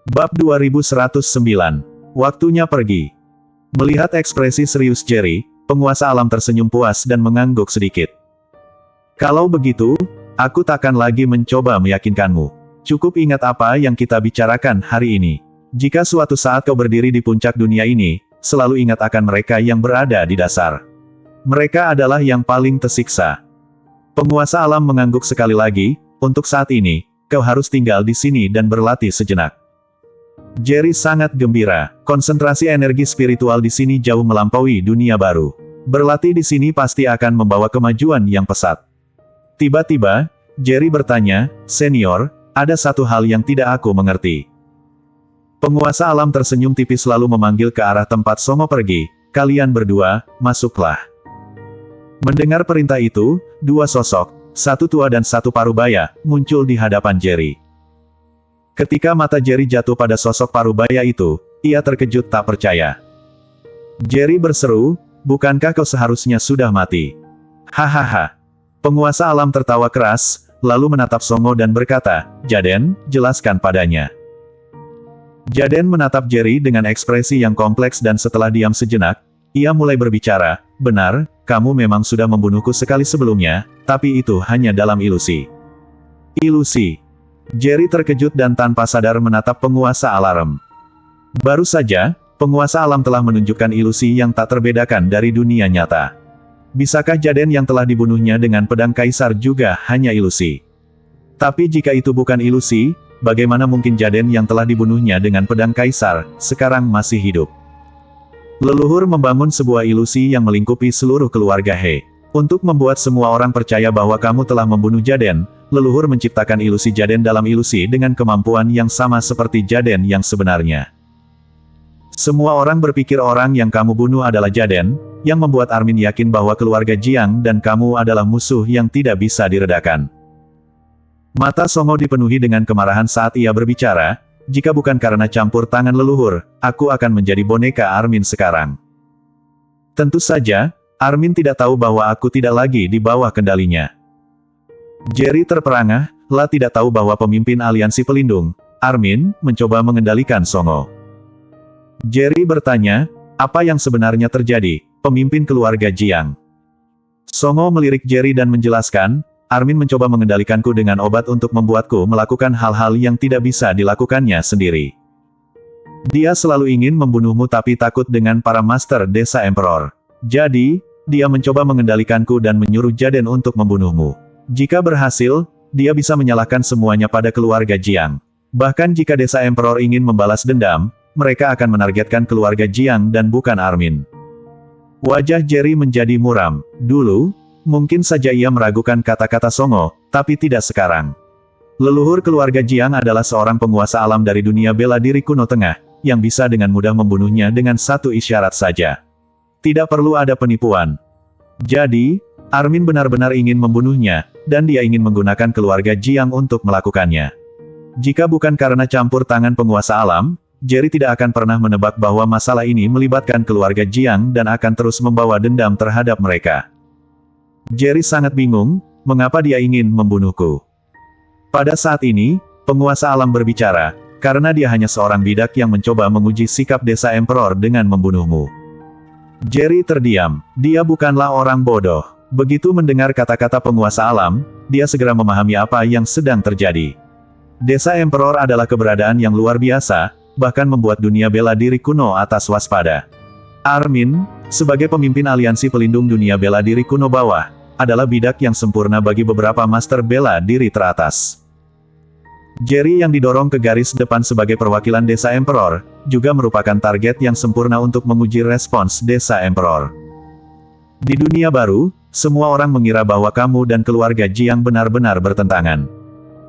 Bab 2109. Waktunya pergi. Melihat ekspresi serius Jerry, penguasa alam tersenyum puas dan mengangguk sedikit. Kalau begitu, aku takkan lagi mencoba meyakinkanmu. Cukup ingat apa yang kita bicarakan hari ini. Jika suatu saat kau berdiri di puncak dunia ini, selalu ingat akan mereka yang berada di dasar. Mereka adalah yang paling tersiksa. Penguasa alam mengangguk sekali lagi, untuk saat ini, kau harus tinggal di sini dan berlatih sejenak. Jerry sangat gembira, konsentrasi energi spiritual di sini jauh melampaui dunia baru. Berlatih di sini pasti akan membawa kemajuan yang pesat. Tiba-tiba, Jerry bertanya, "Senior, ada satu hal yang tidak aku mengerti." Penguasa alam tersenyum tipis lalu memanggil ke arah tempat Songo pergi, "Kalian berdua, masuklah." Mendengar perintah itu, dua sosok, satu tua dan satu parubaya, muncul di hadapan Jerry. Ketika mata Jerry jatuh pada sosok parubaya itu, ia terkejut tak percaya. Jerry berseru, "Bukankah kau seharusnya sudah mati?" Hahaha. Penguasa alam tertawa keras, lalu menatap Songo dan berkata, "Jaden, jelaskan padanya." Jaden menatap Jerry dengan ekspresi yang kompleks dan setelah diam sejenak, ia mulai berbicara, "Benar, kamu memang sudah membunuhku sekali sebelumnya, tapi itu hanya dalam ilusi." Ilusi. Jerry terkejut dan tanpa sadar menatap penguasa alarm. Baru saja, penguasa alam telah menunjukkan ilusi yang tak terbedakan dari dunia nyata. Bisakah Jaden yang telah dibunuhnya dengan pedang kaisar juga hanya ilusi? Tapi jika itu bukan ilusi, bagaimana mungkin Jaden yang telah dibunuhnya dengan pedang kaisar, sekarang masih hidup? Leluhur membangun sebuah ilusi yang melingkupi seluruh keluarga He. Untuk membuat semua orang percaya bahwa kamu telah membunuh Jaden, leluhur menciptakan ilusi Jaden dalam ilusi dengan kemampuan yang sama seperti Jaden yang sebenarnya. Semua orang berpikir orang yang kamu bunuh adalah Jaden, yang membuat Armin yakin bahwa keluarga Jiang dan kamu adalah musuh yang tidak bisa diredakan. Mata Songo dipenuhi dengan kemarahan saat ia berbicara, "Jika bukan karena campur tangan leluhur, aku akan menjadi boneka Armin sekarang." Tentu saja, Armin tidak tahu bahwa aku tidak lagi di bawah kendalinya. Jerry terperangah, lah tidak tahu bahwa pemimpin aliansi pelindung, Armin, mencoba mengendalikan Songo. Jerry bertanya, "Apa yang sebenarnya terjadi, pemimpin keluarga Jiang?" Songo melirik Jerry dan menjelaskan, "Armin mencoba mengendalikanku dengan obat untuk membuatku melakukan hal-hal yang tidak bisa dilakukannya sendiri. Dia selalu ingin membunuhmu tapi takut dengan para master desa Emperor. Jadi, dia mencoba mengendalikanku dan menyuruh Jaden untuk membunuhmu. Jika berhasil, dia bisa menyalahkan semuanya pada keluarga Jiang. Bahkan jika desa Emperor ingin membalas dendam, mereka akan menargetkan keluarga Jiang dan bukan Armin." Wajah Jerry menjadi muram. Dulu, mungkin saja ia meragukan kata-kata Songo, tapi tidak sekarang. Leluhur keluarga Jiang adalah seorang penguasa alam dari dunia bela diri kuno tengah, yang bisa dengan mudah membunuhnya dengan satu isyarat saja. Tidak perlu ada penipuan. Jadi, Armin benar-benar ingin membunuhnya, dan dia ingin menggunakan keluarga Jiang untuk melakukannya. Jika bukan karena campur tangan penguasa alam, Jerry tidak akan pernah menebak bahwa masalah ini melibatkan keluarga Jiang dan akan terus membawa dendam terhadap mereka. Jerry sangat bingung, mengapa dia ingin membunuhku. Pada saat ini, penguasa alam berbicara, karena dia hanya seorang bidak yang mencoba menguji sikap desa Emperor dengan membunuhmu. Jerry terdiam, dia bukanlah orang bodoh. Begitu mendengar kata-kata penguasa alam, dia segera memahami apa yang sedang terjadi. Desa Emperor adalah keberadaan yang luar biasa, bahkan membuat dunia bela diri kuno atas waspada. Armin, sebagai pemimpin aliansi pelindung dunia bela diri kuno bawah, adalah bidak yang sempurna bagi beberapa master bela diri teratas. Jerry yang didorong ke garis depan sebagai perwakilan desa Emperor, juga merupakan target yang sempurna untuk menguji respons desa Emperor. Di dunia baru, semua orang mengira bahwa kamu dan keluarga Jiang benar-benar bertentangan.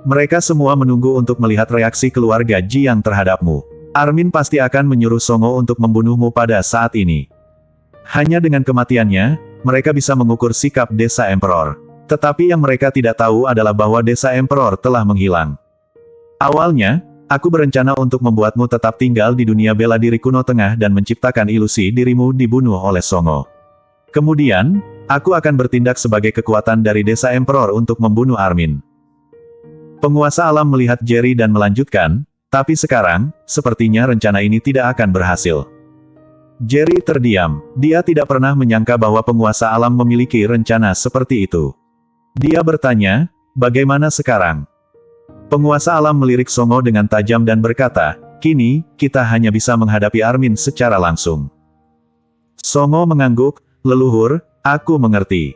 Mereka semua menunggu untuk melihat reaksi keluarga Jiang terhadapmu. Armin pasti akan menyuruh Songo untuk membunuhmu pada saat ini. Hanya dengan kematiannya, mereka bisa mengukur sikap desa Emperor. Tetapi yang mereka tidak tahu adalah bahwa desa Emperor telah menghilang. Awalnya, aku berencana untuk membuatmu tetap tinggal di dunia bela diri kuno tengah dan menciptakan ilusi dirimu dibunuh oleh Songo. Kemudian, aku akan bertindak sebagai kekuatan dari desa Emperor untuk membunuh Armin. Penguasa alam melihat Jerry dan melanjutkan, Tapi sekarang, sepertinya rencana ini tidak akan berhasil. Jerry terdiam. Dia tidak pernah menyangka bahwa penguasa alam memiliki rencana seperti itu. Dia bertanya, bagaimana sekarang? Penguasa alam melirik Songo dengan tajam dan berkata, kini, kita hanya bisa menghadapi Armin secara langsung. Songo mengangguk, leluhur, aku mengerti.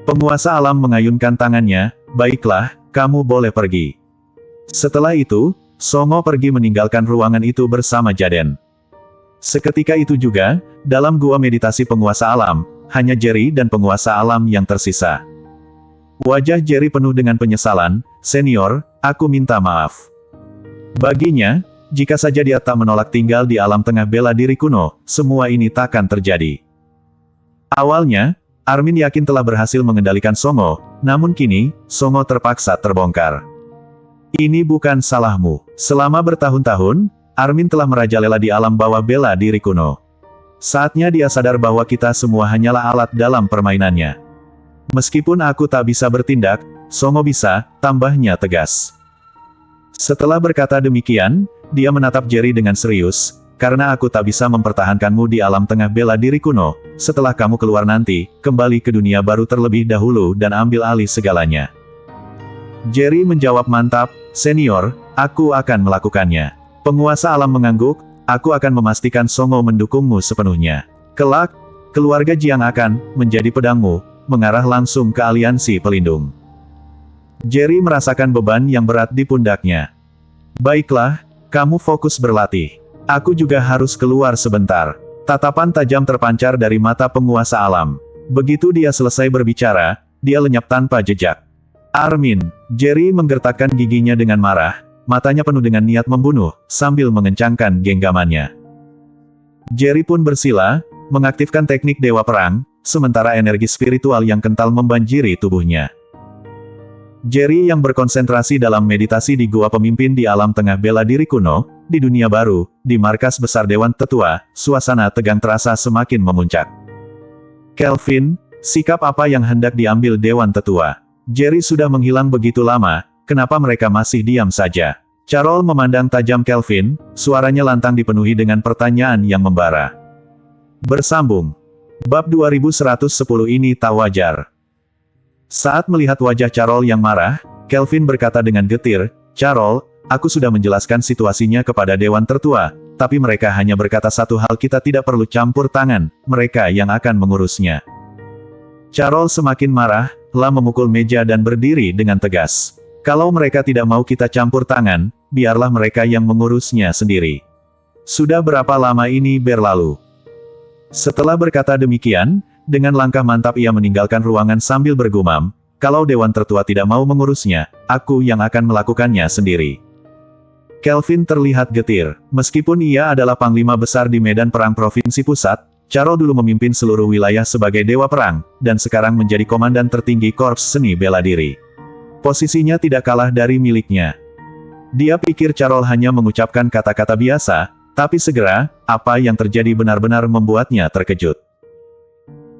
Penguasa alam mengayunkan tangannya, baiklah, kamu boleh pergi. Setelah itu, Songo pergi meninggalkan ruangan itu bersama Jaden. Seketika itu juga, dalam gua meditasi penguasa alam, hanya Jerry dan penguasa alam yang tersisa. Wajah Jerry penuh dengan penyesalan, senior, aku minta maaf. Baginya, jika saja dia tak menolak tinggal di alam tengah bela diri kuno, semua ini takkan terjadi. Awalnya, Armin yakin telah berhasil mengendalikan Songo, namun kini, Songo terpaksa terbongkar. Ini bukan salahmu. Selama bertahun-tahun, Armin telah merajalela di alam bawah bela diri kuno. Saatnya dia sadar bahwa kita semua hanyalah alat dalam permainannya. Meskipun aku tak bisa bertindak, Songo bisa, tambahnya tegas. Setelah berkata demikian, dia menatap Jerry dengan serius, karena aku tak bisa mempertahankanmu di alam tengah bela diri kuno, setelah kamu keluar nanti, kembali ke dunia baru terlebih dahulu dan ambil alih segalanya. Jerry menjawab mantap, senior, aku akan melakukannya. Penguasa alam mengangguk, aku akan memastikan Songo mendukungmu sepenuhnya. Kelak, keluarga Jiang akan menjadi pedangmu, mengarah langsung ke aliansi pelindung. Jerry merasakan beban yang berat di pundaknya. Baiklah, kamu fokus berlatih. Aku juga harus keluar sebentar. Tatapan tajam terpancar dari mata penguasa alam. Begitu dia selesai berbicara, dia lenyap tanpa jejak. Armin, Jerry menggertakkan giginya dengan marah, matanya penuh dengan niat membunuh, sambil mengencangkan genggamannya. Jerry pun bersila, mengaktifkan teknik Dewa Perang, sementara energi spiritual yang kental membanjiri tubuhnya. Jerry yang berkonsentrasi dalam meditasi di gua pemimpin di alam tengah bela diri kuno, di dunia baru, di markas besar Dewan Tetua, suasana tegang terasa semakin memuncak. Kelvin, sikap apa yang hendak diambil Dewan Tetua? Jerry sudah menghilang begitu lama, kenapa mereka masih diam saja? Carol memandang tajam Kelvin, suaranya lantang dipenuhi dengan pertanyaan yang membara. Bersambung. Bab 2110 ini tak wajar. Saat melihat wajah Carol yang marah, Kelvin berkata dengan getir, Carol, aku sudah menjelaskan situasinya kepada Dewan Tertua, tapi mereka hanya berkata satu hal, kita tidak perlu campur tangan, mereka yang akan mengurusnya. Carol semakin marah, lalu memukul meja dan berdiri dengan tegas. Kalau mereka tidak mau kita campur tangan, biarlah mereka yang mengurusnya sendiri. Sudah berapa lama ini berlalu? Setelah berkata demikian, dengan langkah mantap ia meninggalkan ruangan sambil bergumam, kalau Dewan Tertua tidak mau mengurusnya, aku yang akan melakukannya sendiri. Kelvin terlihat getir. Meskipun ia adalah panglima besar di medan perang Provinsi Pusat, Carol dulu memimpin seluruh wilayah sebagai Dewa Perang, dan sekarang menjadi komandan tertinggi Korps Seni Bela Diri. Posisinya tidak kalah dari miliknya. Dia pikir Carol hanya mengucapkan kata-kata biasa, tapi segera, apa yang terjadi benar-benar membuatnya terkejut.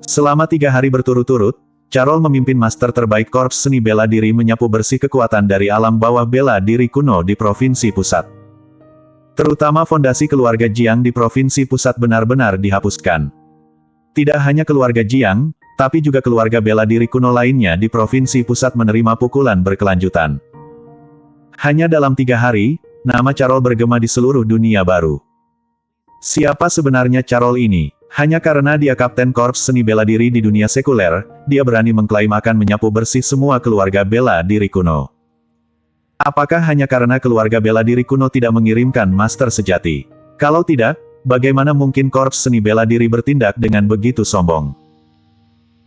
Selama 3 hari berturut-turut, Carol memimpin master terbaik Korps Seni Bela Diri menyapu bersih kekuatan dari alam bawah bela diri kuno di Provinsi Pusat. Terutama fondasi keluarga Jiang di Provinsi Pusat benar-benar dihapuskan. Tidak hanya keluarga Jiang, tapi juga keluarga bela diri kuno lainnya di Provinsi Pusat menerima pukulan berkelanjutan. Hanya dalam 3 hari, nama Carol bergema di seluruh dunia baru. Siapa sebenarnya Carol ini? Hanya karena dia kapten Korps Seni Bela Diri di dunia sekuler, dia berani mengklaim akan menyapu bersih semua keluarga bela diri kuno. Apakah hanya karena keluarga bela diri kuno tidak mengirimkan master sejati? Kalau tidak, bagaimana mungkin Korps Seni Bela Diri bertindak dengan begitu sombong?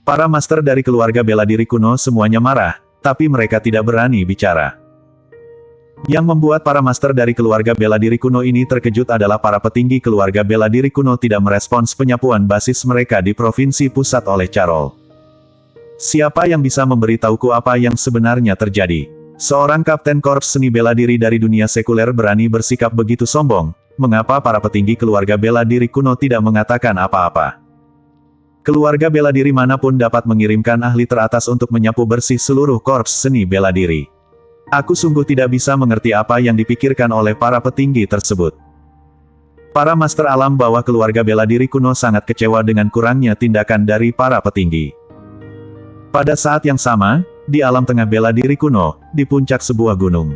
Para master dari keluarga bela diri kuno semuanya marah, tapi mereka tidak berani bicara. Yang membuat para master dari keluarga bela diri kuno ini terkejut adalah para petinggi keluarga bela diri kuno tidak merespons penyapuan basis mereka di Provinsi Pusat oleh Carol. Siapa yang bisa memberitahuku apa yang sebenarnya terjadi? Seorang kapten Korps Seni Bela Diri dari dunia sekuler berani bersikap begitu sombong, mengapa para petinggi keluarga bela diri kuno tidak mengatakan apa-apa? Keluarga bela diri manapun dapat mengirimkan ahli teratas untuk menyapu bersih seluruh Korps Seni Bela Diri. Aku sungguh tidak bisa mengerti apa yang dipikirkan oleh para petinggi tersebut. Para master alam bawah keluarga bela diri kuno sangat kecewa dengan kurangnya tindakan dari para petinggi. Pada saat yang sama, di alam tengah bela diri kuno, di puncak sebuah gunung.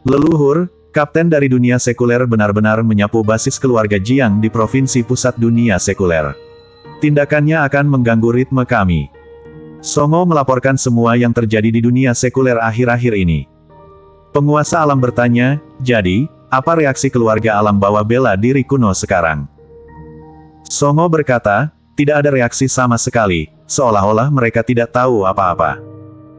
Leluhur, kapten dari dunia sekuler benar-benar menyapu basis keluarga Jiang di provinsi pusat dunia sekuler. Tindakannya akan mengganggu ritme kami. Songo melaporkan semua yang terjadi di dunia sekuler akhir-akhir ini. Penguasa alam bertanya, jadi, apa reaksi keluarga alam bawah bela diri kuno sekarang? Songo berkata, tidak ada reaksi sama sekali, seolah-olah mereka tidak tahu apa-apa.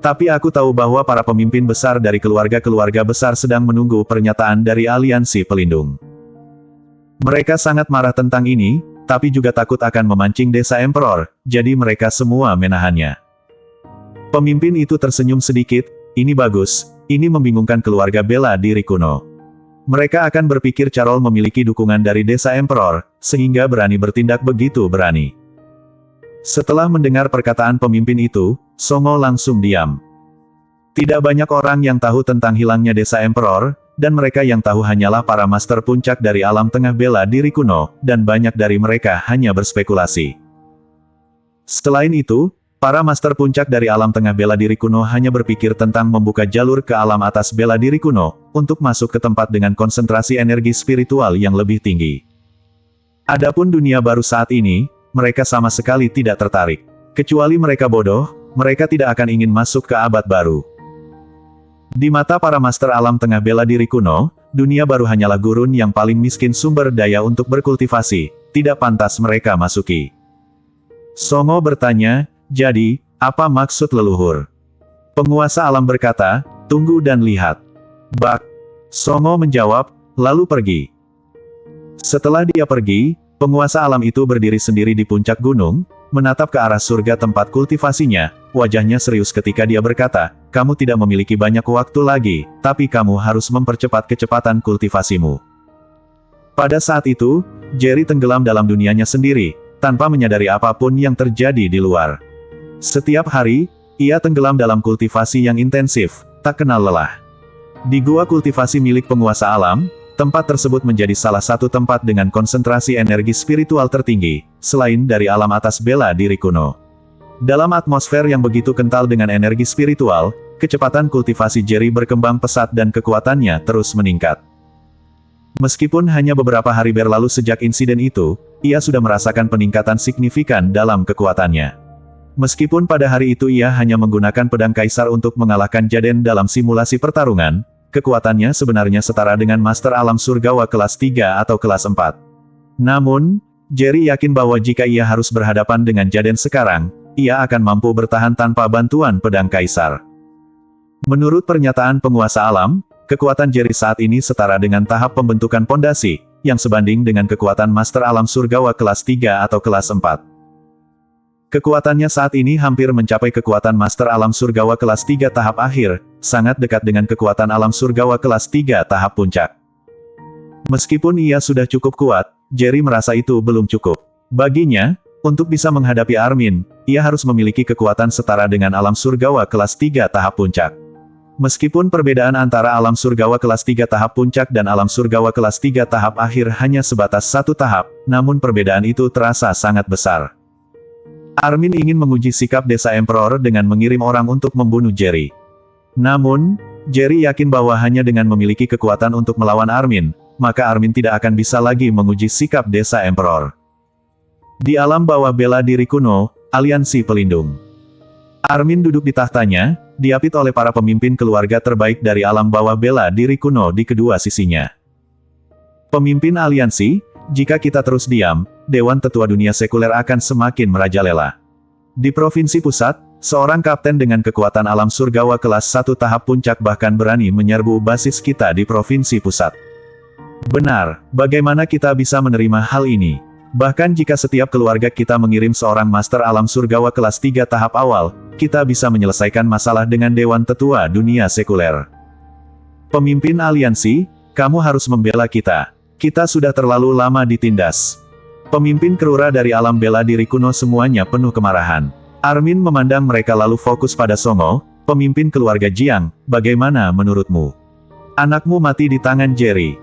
Tapi aku tahu bahwa para pemimpin besar dari keluarga-keluarga besar sedang menunggu pernyataan dari aliansi pelindung. Mereka sangat marah tentang ini, tapi juga takut akan memancing desa Emperor, jadi mereka semua menahannya. Pemimpin itu tersenyum sedikit, ini bagus, ini membingungkan keluarga bela diri kuno. Mereka akan berpikir Carol memiliki dukungan dari desa Emperor, sehingga berani bertindak begitu berani. Setelah mendengar perkataan pemimpin itu, Songo langsung diam. Tidak banyak orang yang tahu tentang hilangnya desa Emperor, dan mereka yang tahu hanyalah para master puncak dari alam tengah bela diri kuno, dan banyak dari mereka hanya berspekulasi. Selain itu, para master puncak dari alam tengah bela diri kuno hanya berpikir tentang membuka jalur ke alam atas bela diri kuno, untuk masuk ke tempat dengan konsentrasi energi spiritual yang lebih tinggi. Adapun dunia baru saat ini, mereka sama sekali tidak tertarik. Kecuali mereka bodoh, mereka tidak akan ingin masuk ke abad baru. Di mata para master alam tengah bela diri kuno, dunia baru hanyalah gurun yang paling miskin sumber daya untuk berkultivasi, tidak pantas mereka masuki. Songo bertanya, jadi, apa maksud leluhur? Penguasa alam berkata, tunggu dan lihat. Bak. Songo menjawab, lalu pergi. Setelah dia pergi, penguasa alam itu berdiri sendiri di puncak gunung, menatap ke arah surga tempat kultivasinya, wajahnya serius ketika dia berkata, kamu tidak memiliki banyak waktu lagi, tapi kamu harus mempercepat kecepatan kultivasimu. Pada saat itu, Jerry tenggelam dalam dunianya sendiri, tanpa menyadari apapun yang terjadi di luar. Setiap hari, ia tenggelam dalam kultivasi yang intensif, tak kenal lelah. Di gua kultivasi milik penguasa alam, tempat tersebut menjadi salah satu tempat dengan konsentrasi energi spiritual tertinggi, selain dari alam atas bela diri kuno. Dalam atmosfer yang begitu kental dengan energi spiritual, kecepatan kultivasi Jerry berkembang pesat dan kekuatannya terus meningkat. Meskipun hanya beberapa hari berlalu sejak insiden itu, ia sudah merasakan peningkatan signifikan dalam kekuatannya. Meskipun pada hari itu ia hanya menggunakan pedang kaisar untuk mengalahkan Jaden dalam simulasi pertarungan, kekuatannya sebenarnya setara dengan Master Alam Surgawa kelas 3 atau kelas 4. Namun, Jerry yakin bahwa jika ia harus berhadapan dengan Jaden sekarang, ia akan mampu bertahan tanpa bantuan pedang kaisar. Menurut pernyataan penguasa alam, kekuatan Jerry saat ini setara dengan tahap pembentukan pondasi, yang sebanding dengan kekuatan Master Alam Surgawa kelas 3 atau kelas 4. Kekuatannya saat ini hampir mencapai kekuatan Master Alam Surgawa kelas 3 tahap akhir, sangat dekat dengan kekuatan Alam Surgawa kelas 3 tahap puncak. Meskipun ia sudah cukup kuat, Jerry merasa itu belum cukup. Baginya, untuk bisa menghadapi Armin, ia harus memiliki kekuatan setara dengan Alam Surgawa kelas 3 tahap puncak. Meskipun perbedaan antara Alam Surgawa kelas 3 tahap puncak dan Alam Surgawa kelas 3 tahap akhir hanya sebatas satu tahap, namun perbedaan itu terasa sangat besar. Armin ingin menguji sikap desa Emperor dengan mengirim orang untuk membunuh Jerry. Namun, Jerry yakin bahwa hanya dengan memiliki kekuatan untuk melawan Armin, maka Armin tidak akan bisa lagi menguji sikap desa Emperor. Di alam bawah bela diri kuno, aliansi pelindung. Armin duduk di tahtanya, diapit oleh para pemimpin keluarga terbaik dari alam bawah bela diri kuno di kedua sisinya. Pemimpin aliansi, jika kita terus diam, Dewan Tetua Dunia Sekuler akan semakin merajalela. Di Provinsi Pusat, seorang kapten dengan kekuatan alam surgawa kelas 1 tahap puncak bahkan berani menyerbu basis kita di Provinsi Pusat. Benar, bagaimana kita bisa menerima hal ini? Bahkan jika setiap keluarga kita mengirim seorang Master Alam Surgawa kelas 3 tahap awal, kita bisa menyelesaikan masalah dengan Dewan Tetua Dunia Sekuler. Pemimpin aliansi, kamu harus membela kita. Kita sudah terlalu lama ditindas. Pemimpin Kerura dari alam bela diri kuno semuanya penuh kemarahan. Armin memandang mereka lalu fokus pada Songo, Pemimpin keluarga Jiang, bagaimana menurutmu? Anakmu mati di tangan Jerry.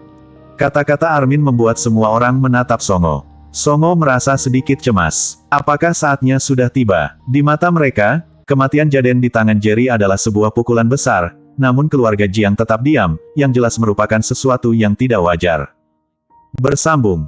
Kata-kata Armin membuat semua orang menatap Songo. Songo merasa sedikit cemas. Apakah saatnya sudah tiba? Di mata mereka, kematian Jaden di tangan Jerry adalah sebuah pukulan besar, namun keluarga Jiang tetap diam, yang jelas merupakan sesuatu yang tidak wajar. Bersambung.